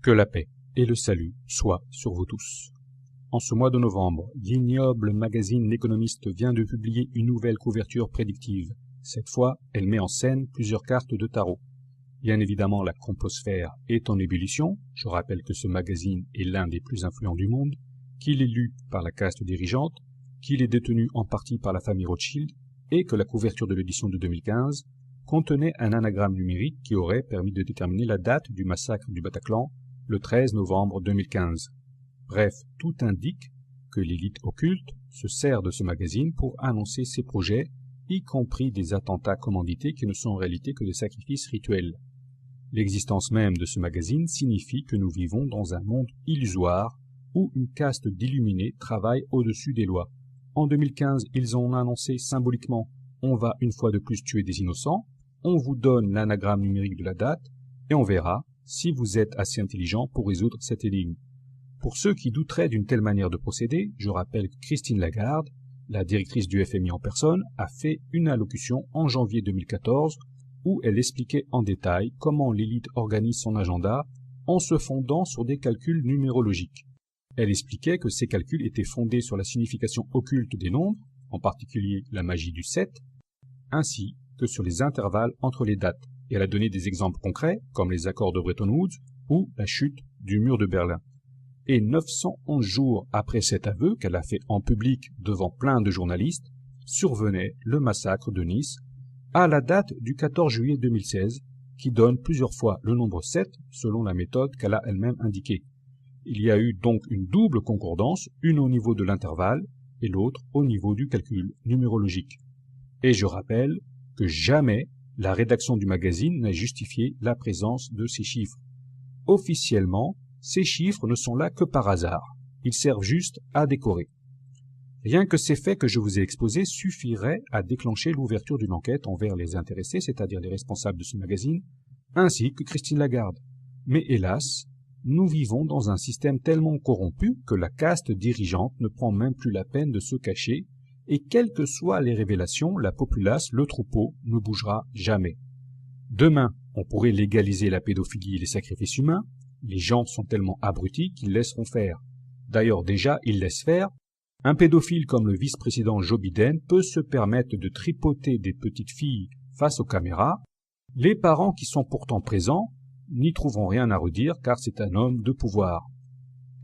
Que la paix et le salut soient sur vous tous. En ce mois de novembre, l'ignoble magazine L'Économiste vient de publier une nouvelle couverture prédictive. Cette fois, elle met en scène plusieurs cartes de tarot. Bien évidemment, la composphère est en ébullition. Je rappelle que ce magazine est l'un des plus influents du monde, qu'il est lu par la caste dirigeante, qu'il est détenu en partie par la famille Rothschild et que la couverture de l'édition de 2015 contenait un anagramme numérique qui aurait permis de déterminer la date du massacre du Bataclan, le 13 novembre 2015. Bref, tout indique que l'élite occulte se sert de ce magazine pour annoncer ses projets, y compris des attentats commandités qui ne sont en réalité que des sacrifices rituels. L'existence même de ce magazine signifie que nous vivons dans un monde illusoire où une caste d'illuminés travaille au-dessus des lois. En 2015, ils ont annoncé symboliquement « On va une fois de plus tuer des innocents », on vous donne l'anagramme numérique de la date et on verra si vous êtes assez intelligent pour résoudre cette énigme. Pour ceux qui douteraient d'une telle manière de procéder, je rappelle que Christine Lagarde, la directrice du FMI en personne, a fait une allocution en janvier 2014 où elle expliquait en détail comment l'élite organise son agenda en se fondant sur des calculs numérologiques. Elle expliquait que ces calculs étaient fondés sur la signification occulte des nombres, en particulier la magie du 7, ainsi que sur les intervalles entre les dates. Et elle a donné des exemples concrets, comme les accords de Bretton Woods ou la chute du mur de Berlin. Et 911 jours après cet aveu qu'elle a fait en public devant plein de journalistes, survenait le massacre de Nice à la date du 14 juillet 2016, qui donne plusieurs fois le nombre 7 selon la méthode qu'elle a elle-même indiquée. Il y a eu donc une double concordance, une au niveau de l'intervalle et l'autre au niveau du calcul numérologique. Et je rappelle que jamais la rédaction du magazine n'a justifié la présence de ces chiffres. Officiellement, ces chiffres ne sont là que par hasard. Ils servent juste à décorer. Rien que ces faits que je vous ai exposés suffiraient à déclencher l'ouverture d'une enquête envers les intéressés, c'est-à-dire les responsables de ce magazine, ainsi que Christine Lagarde. Mais hélas, nous vivons dans un système tellement corrompu que la caste dirigeante ne prend même plus la peine de se cacher, et quelles que soient les révélations, la populace, le troupeau, ne bougera jamais. Demain, on pourrait légaliser la pédophilie et les sacrifices humains. Les gens sont tellement abrutis qu'ils laisseront faire. D'ailleurs, déjà, ils laissent faire. Un pédophile comme le vice-président Joe Biden peut se permettre de tripoter des petites filles face aux caméras. Les parents qui sont pourtant présents n'y trouveront rien à redire car c'est un homme de pouvoir.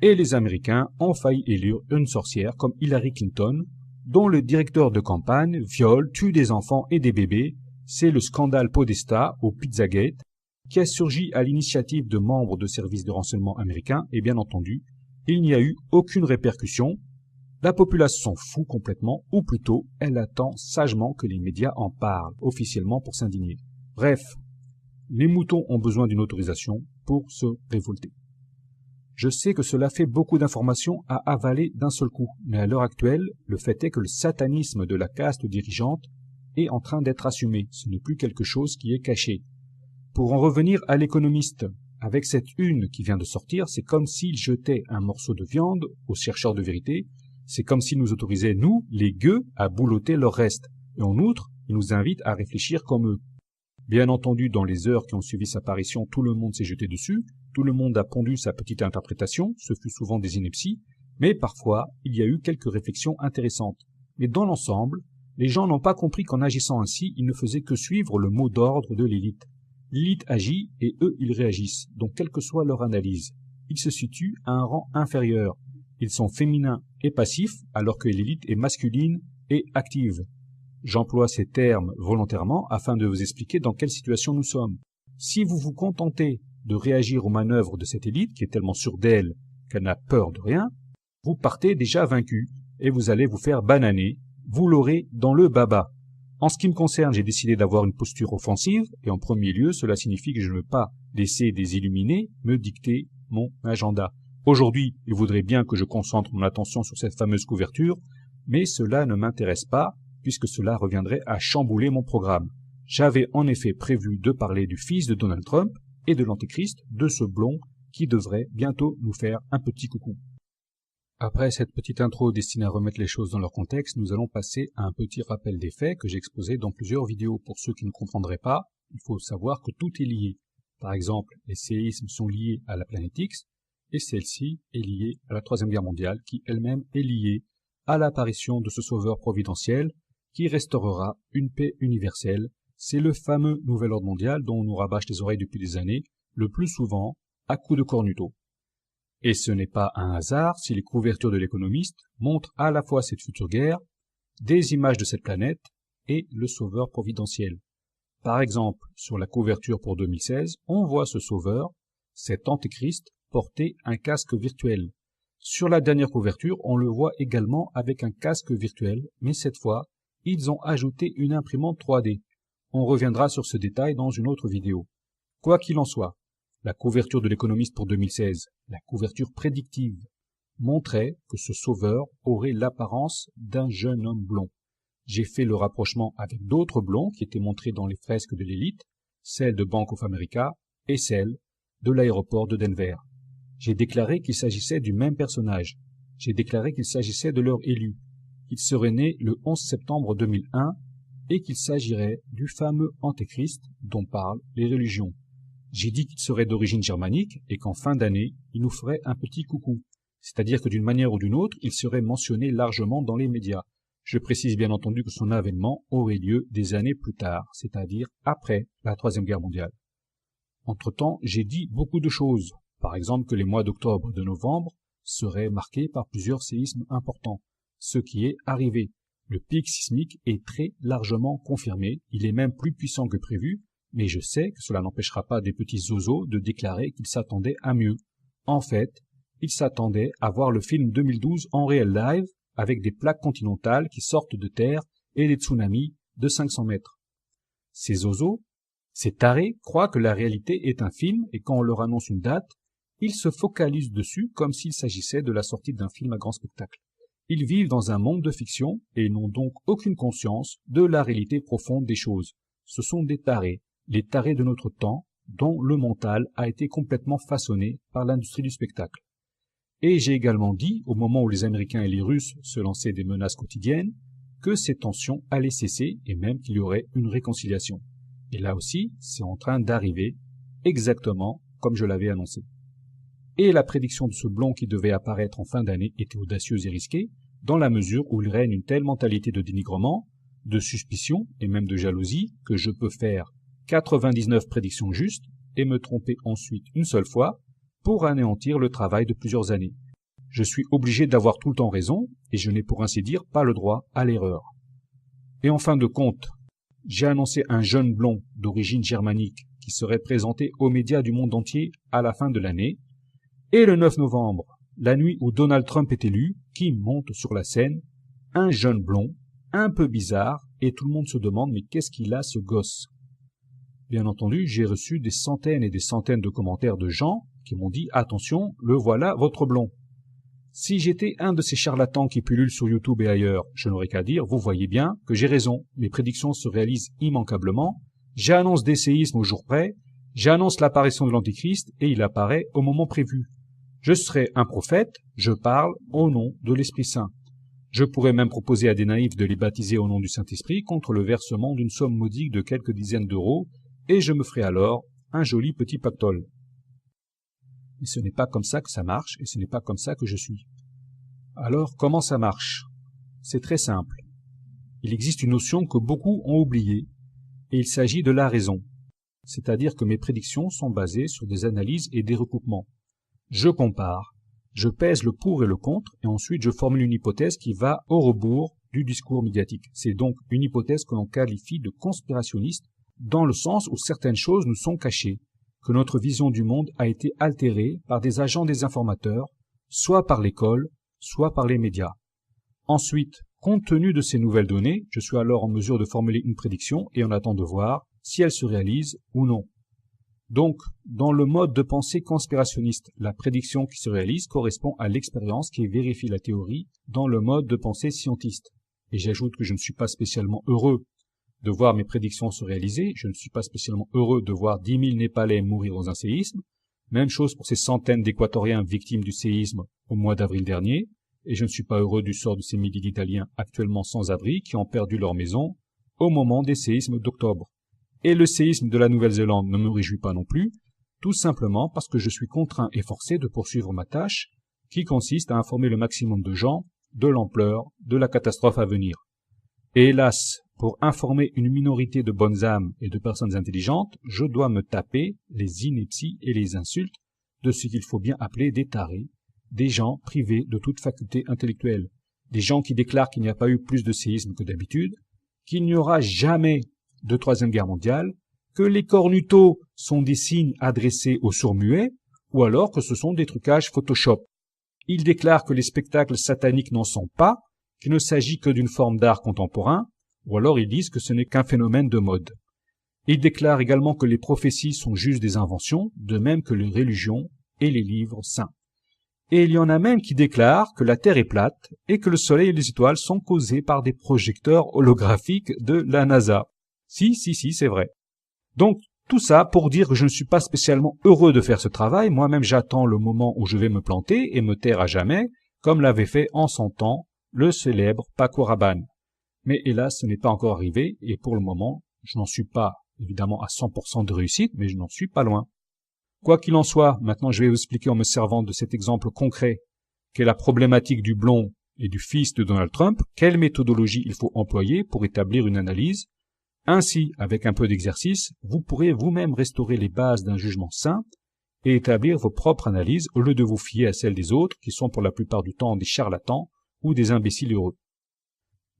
Et les Américains ont failli élire une sorcière comme Hillary Clinton, dont le directeur de campagne viole, tue des enfants et des bébés. C'est le scandale Podesta au Pizzagate, qui a surgi à l'initiative de membres de services de renseignement américains, et bien entendu, il n'y a eu aucune répercussion. La populace s'en fout complètement, ou plutôt, elle attend sagement que les médias en parlent officiellement pour s'indigner. Bref, les moutons ont besoin d'une autorisation pour se révolter. Je sais que cela fait beaucoup d'informations à avaler d'un seul coup, mais à l'heure actuelle, le fait est que le satanisme de la caste dirigeante est en train d'être assumé. Ce n'est plus quelque chose qui est caché. Pour en revenir à l'Économiste, avec cette une qui vient de sortir, c'est comme s'il jetait un morceau de viande aux chercheurs de vérité, c'est comme s'il nous autorisait, nous, les gueux, à boulotter leur reste, et en outre, il nous invite à réfléchir comme eux. Bien entendu, dans les heures qui ont suivi sa parution, tout le monde s'est jeté dessus, tout le monde a pondu sa petite interprétation, ce fut souvent des inepties, mais parfois, il y a eu quelques réflexions intéressantes. Mais dans l'ensemble, les gens n'ont pas compris qu'en agissant ainsi, ils ne faisaient que suivre le mot d'ordre de l'élite. L'élite agit et eux, ils réagissent, donc quelle que soit leur analyse. Ils se situent à un rang inférieur. Ils sont féminins et passifs, alors que l'élite est masculine et active. J'emploie ces termes volontairement afin de vous expliquer dans quelle situation nous sommes. Si vous vous contentez de réagir aux manœuvres de cette élite, qui est tellement sûre d'elle qu'elle n'a peur de rien, vous partez déjà vaincu et vous allez vous faire bananer. Vous l'aurez dans le baba. En ce qui me concerne, j'ai décidé d'avoir une posture offensive, et en premier lieu, cela signifie que je ne veux pas laisser des illuminés me dicter mon agenda. Aujourd'hui, ils voudraient bien que je concentre mon attention sur cette fameuse couverture, mais cela ne m'intéresse pas, puisque cela reviendrait à chambouler mon programme. J'avais en effet prévu de parler du fils de Donald Trump et de l'Antéchrist, de ce blond qui devrait bientôt nous faire un petit coucou. Après cette petite intro destinée à remettre les choses dans leur contexte, nous allons passer à un petit rappel des faits que j'ai exposé dans plusieurs vidéos. Pour ceux qui ne comprendraient pas, il faut savoir que tout est lié. Par exemple, les séismes sont liés à la planète X, et celle-ci est liée à la Troisième Guerre mondiale, qui elle-même est liée à l'apparition de ce sauveur providentiel qui restaurera une paix universelle. C'est le fameux nouvel ordre mondial dont on nous rabâche les oreilles depuis des années, le plus souvent à coups de cornuto. Et ce n'est pas un hasard si les couvertures de l'Économiste montrent à la fois cette future guerre, des images de cette planète et le sauveur providentiel. Par exemple, sur la couverture pour 2016, on voit ce sauveur, cet antéchrist, porter un casque virtuel. Sur la dernière couverture, on le voit également avec un casque virtuel, mais cette fois, ils ont ajouté une imprimante 3D. On reviendra sur ce détail dans une autre vidéo. Quoi qu'il en soit, la couverture de l'Économiste pour 2016, la couverture prédictive, montrait que ce sauveur aurait l'apparence d'un jeune homme blond. J'ai fait le rapprochement avec d'autres blonds qui étaient montrés dans les fresques de l'élite, celle de Bank of America et celle de l'aéroport de Denver. J'ai déclaré qu'il s'agissait du même personnage. J'ai déclaré qu'il s'agissait de leur élu, qu'il serait né le 11 septembre 2001 et qu'il s'agirait du fameux antéchrist dont parlent les religions. J'ai dit qu'il serait d'origine germanique et qu'en fin d'année, il nous ferait un petit coucou. C'est-à-dire que d'une manière ou d'une autre, il serait mentionné largement dans les médias. Je précise bien entendu que son avènement aurait lieu des années plus tard, c'est-à-dire après la Troisième Guerre mondiale. Entre-temps, j'ai dit beaucoup de choses. Par exemple que les mois d'octobre et de novembre seraient marqués par plusieurs séismes importants, ce qui est arrivé. Le pic sismique est très largement confirmé, il est même plus puissant que prévu, mais je sais que cela n'empêchera pas des petits zozos de déclarer qu'ils s'attendaient à mieux. En fait, ils s'attendaient à voir le film 2012 en réel live, avec des plaques continentales qui sortent de terre et des tsunamis de 500 mètres. Ces zozos, ces tarés, croient que la réalité est un film et quand on leur annonce une date, ils se focalisent dessus comme s'il s'agissait de la sortie d'un film à grand spectacle. Ils vivent dans un monde de fiction et n'ont donc aucune conscience de la réalité profonde des choses. Ce sont des tarés, les tarés de notre temps, dont le mental a été complètement façonné par l'industrie du spectacle. Et j'ai également dit, au moment où les Américains et les Russes se lançaient des menaces quotidiennes, que ces tensions allaient cesser et même qu'il y aurait une réconciliation. Et là aussi, c'est en train d'arriver, exactement comme je l'avais annoncé. Et la prédiction de ce blond qui devait apparaître en fin d'année était audacieuse et risquée, dans la mesure où il règne une telle mentalité de dénigrement, de suspicion et même de jalousie que je peux faire 99 prédictions justes et me tromper ensuite une seule fois pour anéantir le travail de plusieurs années. Je suis obligé d'avoir tout le temps raison et je n'ai pour ainsi dire pas le droit à l'erreur. Et en fin de compte, j'ai annoncé un jeune blond d'origine germanique qui serait présenté aux médias du monde entier à la fin de l'année. Et le 9 novembre, la nuit où Donald Trump est élu, qui monte sur la scène, un jeune blond, un peu bizarre, et tout le monde se demande mais qu'est-ce qu'il a ce gosse? Bien entendu, j'ai reçu des centaines et des centaines de commentaires de gens qui m'ont dit « Attention, le voilà, votre blond ». Si j'étais un de ces charlatans qui pullulent sur YouTube et ailleurs, je n'aurais qu'à dire « Vous voyez bien que j'ai raison, mes prédictions se réalisent immanquablement, j'annonce des séismes au jour près, j'annonce l'apparition de l'Antéchrist et il apparaît au moment prévu. Je serai un prophète, je parle au nom de l'Esprit Saint. Je pourrais même proposer à des naïfs de les baptiser au nom du Saint-Esprit contre le versement d'une somme modique de quelques dizaines d'euros, et je me ferai alors un joli petit pactole. Mais ce n'est pas comme ça que ça marche, et ce n'est pas comme ça que je suis. Alors, comment ça marche? C'est très simple. Il existe une notion que beaucoup ont oubliée, et il s'agit de la raison. C'est-à-dire que mes prédictions sont basées sur des analyses et des recoupements. Je compare, je pèse le pour et le contre, et ensuite je formule une hypothèse qui va au rebours du discours médiatique. C'est donc une hypothèse que l'on qualifie de conspirationniste, dans le sens où certaines choses nous sont cachées, que notre vision du monde a été altérée par des agents désinformateurs, soit par l'école, soit par les médias. Ensuite, compte tenu de ces nouvelles données, je suis alors en mesure de formuler une prédiction et on attend de voir si elle se réalise ou non. Donc, dans le mode de pensée conspirationniste, la prédiction qui se réalise correspond à l'expérience qui vérifie la théorie dans le mode de pensée scientiste. Et j'ajoute que je ne suis pas spécialement heureux de voir mes prédictions se réaliser, je ne suis pas spécialement heureux de voir 10 000 Népalais mourir dans un séisme, même chose pour ces centaines d'Équatoriens victimes du séisme au mois d'avril dernier, et je ne suis pas heureux du sort de ces milliers d'Italiens actuellement sans abri qui ont perdu leur maison au moment des séismes d'octobre. Et le séisme de la Nouvelle-Zélande ne me réjouit pas non plus, tout simplement parce que je suis contraint et forcé de poursuivre ma tâche, qui consiste à informer le maximum de gens de l'ampleur de la catastrophe à venir. Et hélas, pour informer une minorité de bonnes âmes et de personnes intelligentes, je dois me taper les inepties et les insultes de ce qu'il faut bien appeler des tarés, des gens privés de toute faculté intellectuelle, des gens qui déclarent qu'il n'y a pas eu plus de séismes que d'habitude, qu'il n'y aura jamais de troisième guerre mondiale, que les cornutos sont des signes adressés aux sourds-muets, ou alors que ce sont des trucages Photoshop. Ils déclarent que les spectacles sataniques n'en sont pas, qu'il ne s'agit que d'une forme d'art contemporain, ou alors ils disent que ce n'est qu'un phénomène de mode. Ils déclarent également que les prophéties sont juste des inventions, de même que les religions et les livres saints. Et il y en a même qui déclarent que la Terre est plate et que le Soleil et les étoiles sont causés par des projecteurs holographiques de la NASA. Si, c'est vrai. Donc, tout ça pour dire que je ne suis pas spécialement heureux de faire ce travail. Moi-même, j'attends le moment où je vais me planter et me taire à jamais, comme l'avait fait en son temps le célèbre Paco Rabanne. Mais hélas, ce n'est pas encore arrivé, et pour le moment, je n'en suis pas évidemment à 100% de réussite, mais je n'en suis pas loin. Quoi qu'il en soit, maintenant je vais vous expliquer en me servant de cet exemple concret qu'est la problématique du blond et du fils de Donald Trump, quelle méthodologie il faut employer pour établir une analyse. Ainsi, avec un peu d'exercice, vous pourrez vous-même restaurer les bases d'un jugement sain et établir vos propres analyses au lieu de vous fier à celles des autres qui sont pour la plupart du temps des charlatans ou des imbéciles heureux.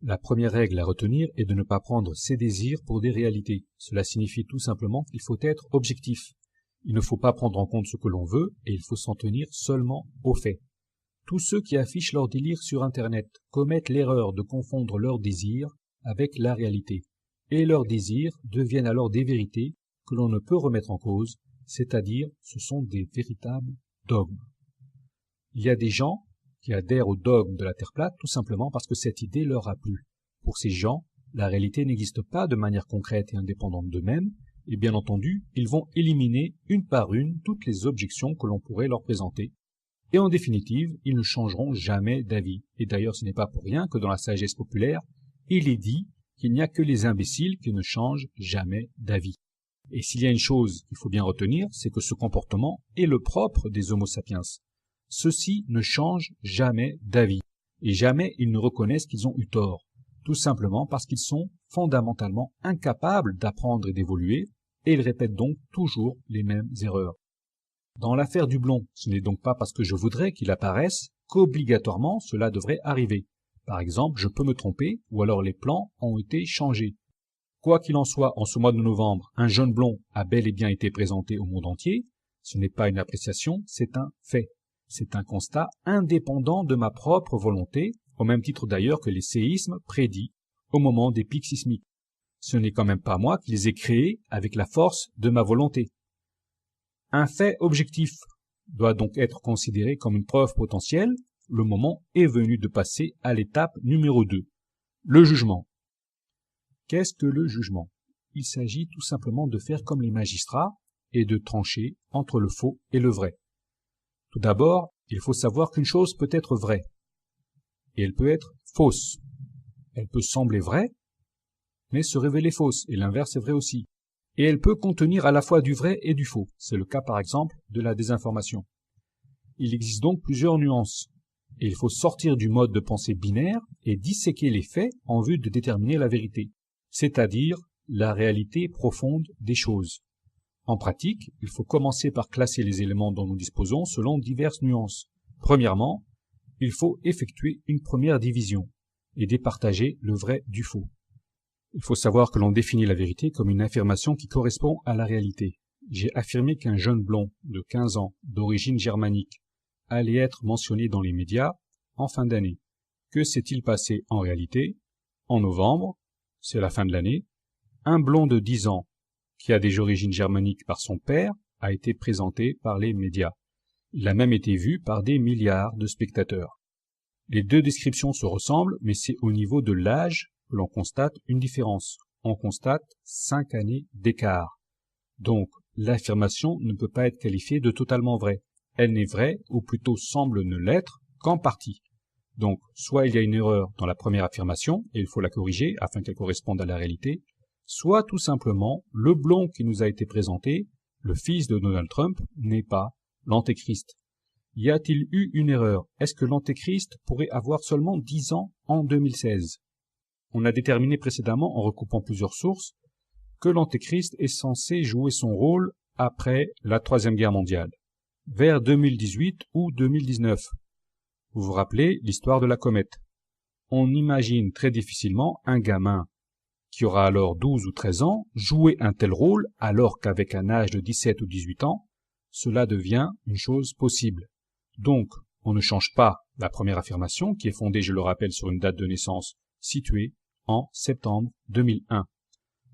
La première règle à retenir est de ne pas prendre ses désirs pour des réalités. Cela signifie tout simplement qu'il faut être objectif. Il ne faut pas prendre en compte ce que l'on veut et il faut s'en tenir seulement aux faits. Tous ceux qui affichent leur délire sur Internet commettent l'erreur de confondre leurs désirs avec la réalité. Et leurs désirs deviennent alors des vérités que l'on ne peut remettre en cause, c'est-à-dire ce sont des véritables dogmes. Il y a des gens qui adhèrent au dogme de la Terre plate tout simplement parce que cette idée leur a plu. Pour ces gens, la réalité n'existe pas de manière concrète et indépendante d'eux-mêmes, et bien entendu, ils vont éliminer une par une toutes les objections que l'on pourrait leur présenter. Et en définitive, ils ne changeront jamais d'avis. Et d'ailleurs, ce n'est pas pour rien que dans la sagesse populaire, il est dit qu'il n'y a que les imbéciles qui ne changent jamais d'avis. Et s'il y a une chose qu'il faut bien retenir, c'est que ce comportement est le propre des Homo sapiens. Ceux-ci ne changent jamais d'avis, et jamais ils ne reconnaissent qu'ils ont eu tort, tout simplement parce qu'ils sont fondamentalement incapables d'apprendre et d'évoluer, et ils répètent donc toujours les mêmes erreurs. Dans l'affaire du blond, ce n'est donc pas parce que je voudrais qu'il apparaisse qu'obligatoirement cela devrait arriver. Par exemple, je peux me tromper, ou alors les plans ont été changés. Quoi qu'il en soit, en ce mois de novembre, un jeune blond a bel et bien été présenté au monde entier. Ce n'est pas une appréciation, c'est un fait. C'est un constat indépendant de ma propre volonté, au même titre d'ailleurs que les séismes prédits au moment des pics sismiques. Ce n'est quand même pas moi qui les ai créés avec la force de ma volonté. Un fait objectif doit donc être considéré comme une preuve potentielle. Le moment est venu de passer à l'étape numéro 2, le jugement. Qu'est-ce que le jugement? Il s'agit tout simplement de faire comme les magistrats et de trancher entre le faux et le vrai. Tout d'abord, il faut savoir qu'une chose peut être vraie, et elle peut être fausse. Elle peut sembler vraie, mais se révéler fausse, et l'inverse est vrai aussi. Et elle peut contenir à la fois du vrai et du faux. C'est le cas par exemple de la désinformation. Il existe donc plusieurs nuances, et il faut sortir du mode de pensée binaire et disséquer les faits en vue de déterminer la vérité, c'est-à-dire la réalité profonde des choses. En pratique, il faut commencer par classer les éléments dont nous disposons selon diverses nuances. Premièrement, il faut effectuer une première division et départager le vrai du faux. Il faut savoir que l'on définit la vérité comme une affirmation qui correspond à la réalité. J'ai affirmé qu'un jeune blond de 15 ans, d'origine germanique, allait être mentionné dans les médias en fin d'année. Que s'est-il passé en réalité? En novembre, c'est la fin de l'année, un blond de 10 ans, qui a des origines germaniques par son père, a été présenté par les médias. Il a même été vu par des milliards de spectateurs. Les deux descriptions se ressemblent, mais c'est au niveau de l'âge que l'on constate une différence. On constate 5 années d'écart. Donc, l'affirmation ne peut pas être qualifiée de totalement vraie. Elle n'est vraie, ou plutôt semble ne l'être, qu'en partie. Donc, soit il y a une erreur dans la première affirmation, et il faut la corriger afin qu'elle corresponde à la réalité, soit tout simplement, le blond qui nous a été présenté Le fils de Donald Trump n'est pas l'antéchrist. Y a-t-il eu une erreur? Est-ce que l'antéchrist pourrait avoir seulement 10 ans en 2016? On a déterminé précédemment, en recoupant plusieurs sources, que l'antéchrist est censé jouer son rôle après la Troisième Guerre mondiale, vers 2018 ou 2019. Vous vous rappelez l'histoire de la comète. On imagine très difficilement un gamin qui aura alors 12 ou 13 ans jouer un tel rôle alors qu'avec un âge de 17 ou 18 ans, cela devient une chose possible. Donc, on ne change pas la première affirmation qui est fondée, je le rappelle, sur une date de naissance située en septembre 2001.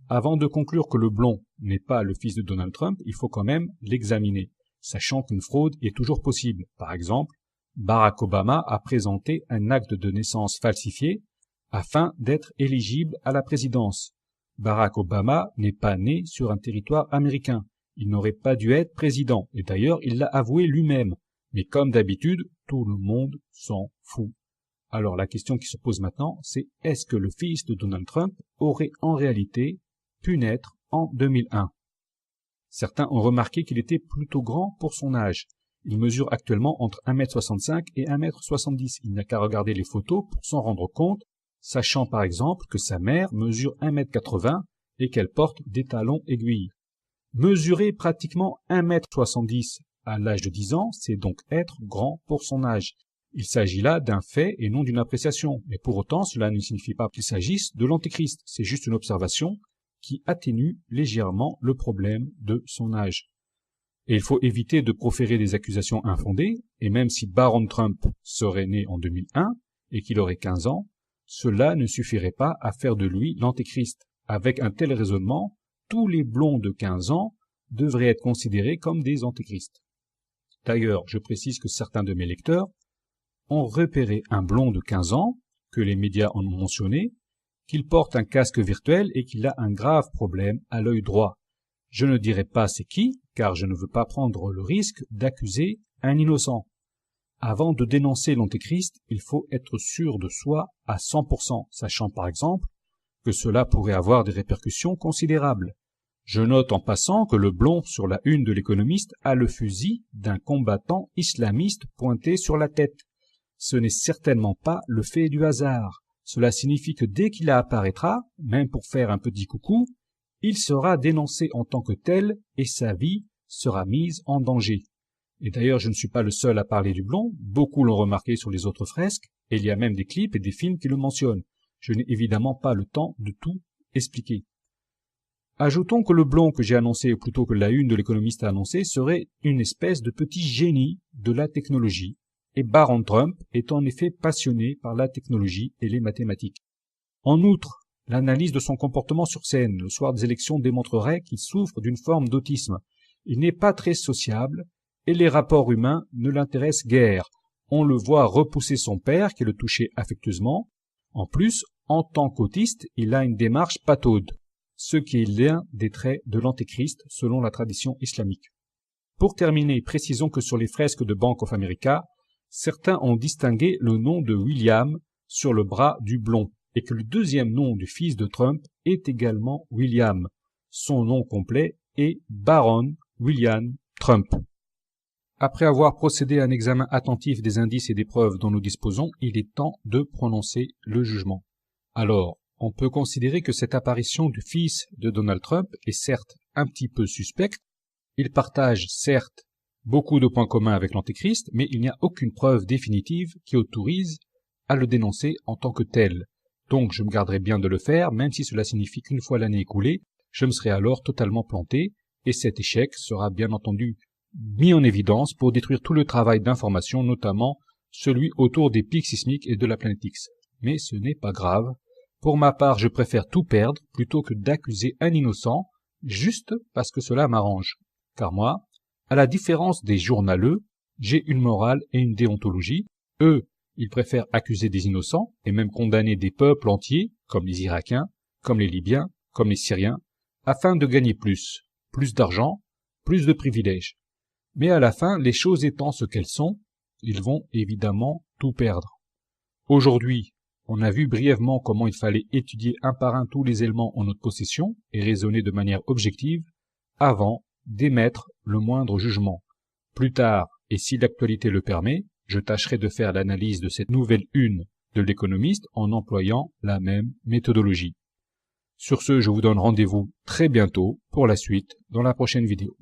Avant de conclure que le blond n'est pas le fils de Donald Trump, il faut quand même l'examiner, sachant qu'une fraude est toujours possible. Par exemple, Barack Obama a présenté un acte de naissance falsifié afin d'être éligible à la présidence. Barack Obama n'est pas né sur un territoire américain. Il n'aurait pas dû être président, et d'ailleurs il l'a avoué lui-même. Mais comme d'habitude, tout le monde s'en fout. Alors la question qui se pose maintenant, c'est est-ce que le fils de Donald Trump aurait en réalité pu naître en 2001? Certains ont remarqué qu'il était plutôt grand pour son âge. Il mesure actuellement entre 1m65 et 1m70. Il n'a qu'à regarder les photos pour s'en rendre compte, sachant par exemple que sa mère mesure 1m80 et qu'elle porte des talons aiguilles. Mesurer pratiquement 1m70 à l'âge de 10 ans, c'est donc être grand pour son âge. Il s'agit là d'un fait et non d'une appréciation. Mais pour autant, cela ne signifie pas qu'il s'agisse de l'antéchrist. C'est juste une observation qui atténue légèrement le problème de son âge. Et il faut éviter de proférer des accusations infondées, et même si Baron Trump serait né en 2001 et qu'il aurait 15 ans, cela ne suffirait pas à faire de lui l'antéchrist. Avec un tel raisonnement, tous les blonds de 15 ans devraient être considérés comme des antéchrists. D'ailleurs, je précise que certains de mes lecteurs ont repéré un blond de 15 ans, que les médias en ont mentionné, qu'il porte un casque virtuel et qu'il a un grave problème à l'œil droit. Je ne dirai pas c'est qui, car je ne veux pas prendre le risque d'accuser un innocent. Avant de dénoncer l'antéchrist, il faut être sûr de soi à 100%, sachant par exemple que cela pourrait avoir des répercussions considérables. Je note en passant que le blond sur la une de l'Économiste a le fusil d'un combattant islamiste pointé sur la tête. Ce n'est certainement pas le fait du hasard. Cela signifie que dès qu'il apparaîtra, même pour faire un petit coucou, il sera dénoncé en tant que tel et sa vie sera mise en danger. Et d'ailleurs, je ne suis pas le seul à parler du blond, beaucoup l'ont remarqué sur les autres fresques, et il y a même des clips et des films qui le mentionnent. Je n'ai évidemment pas le temps de tout expliquer. Ajoutons que le blond que j'ai annoncé, ou plutôt que la une de l'Économiste a annoncé, serait une espèce de petit génie de la technologie, et Baron Trump est en effet passionné par la technologie et les mathématiques. En outre, l'analyse de son comportement sur scène le soir des élections démontrerait qu'il souffre d'une forme d'autisme. Il n'est pas très sociable, et les rapports humains ne l'intéressent guère. On le voit repousser son père, qui le touchait affectueusement. En plus, en tant qu'autiste, il a une démarche pataude, ce qui est l'un des traits de l'antéchrist selon la tradition islamique. Pour terminer, précisons que sur les fresques de Bank of America, certains ont distingué le nom de William sur le bras du blond, et que le deuxième nom du fils de Trump est également William. Son nom complet est Baron William Trump. Après avoir procédé à un examen attentif des indices et des preuves dont nous disposons, il est temps de prononcer le jugement. Alors, on peut considérer que cette apparition du fils de Donald Trump est certes un petit peu suspecte. Il partage certes beaucoup de points communs avec l'antéchrist, mais il n'y a aucune preuve définitive qui autorise à le dénoncer en tant que tel. Donc je me garderai bien de le faire, même si cela signifie qu'une fois l'année écoulée, je me serai alors totalement planté, et cet échec sera bien entendu mis en évidence pour détruire tout le travail d'information, notamment celui autour des pics sismiques et de la planète X. Mais ce n'est pas grave. Pour ma part, je préfère tout perdre plutôt que d'accuser un innocent juste parce que cela m'arrange. Car moi, à la différence des journaleux, j'ai une morale et une déontologie. Eux, ils préfèrent accuser des innocents et même condamner des peuples entiers, comme les Irakiens, comme les Libyens, comme les Syriens, afin de gagner plus d'argent, plus de privilèges. Mais à la fin, les choses étant ce qu'elles sont, ils vont évidemment tout perdre. Aujourd'hui, on a vu brièvement comment il fallait étudier un par un tous les éléments en notre possession et raisonner de manière objective avant d'émettre le moindre jugement. Plus tard, et si l'actualité le permet, je tâcherai de faire l'analyse de cette nouvelle une de l'Économiste en employant la même méthodologie. Sur ce, je vous donne rendez-vous très bientôt pour la suite dans la prochaine vidéo.